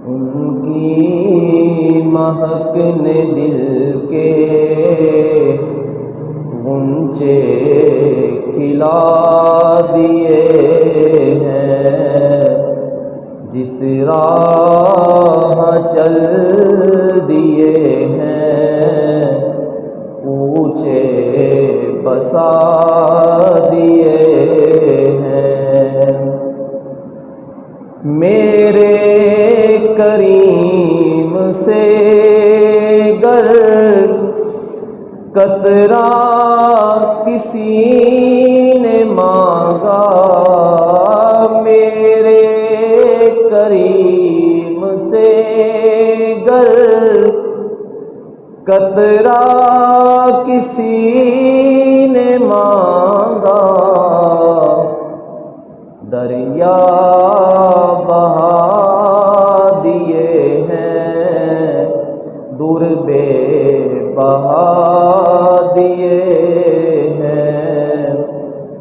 ان کی مہک نے دل کے غنچے کھلا دیے ہیں، جس راہ چل دیے ہیں پوچھے بسا دیے ہیں۔ میرے کریم سے گر قطرہ کسی نے مانگا، میرے کریم سے گر قطرہ کسی نے مانگا، دریا بہا دیے ہیں، دور بے بہا دیے ہیں۔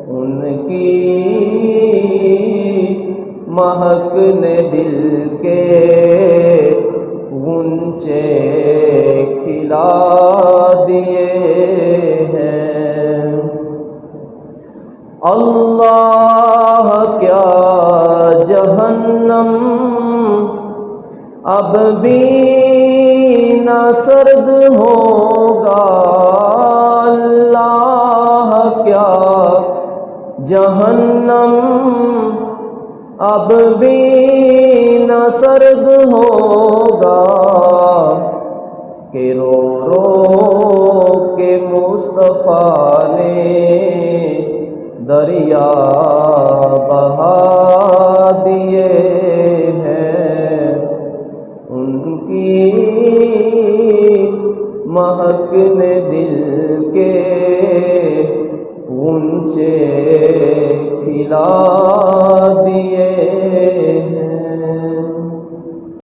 ان کی مہک نے دل کے غنچے کھلا دیے ہیں۔ اللہ کیا جہنم اب بھی نہ سرد ہوگا، اللہ کیا جہنم اب بھی نہ سرد ہوگا، کہ رو رو کے مصطفیٰ نے دریا بہا دیے ہیں۔ ان کی مہک نے دل کے غنچے کھلا دیے ہیں۔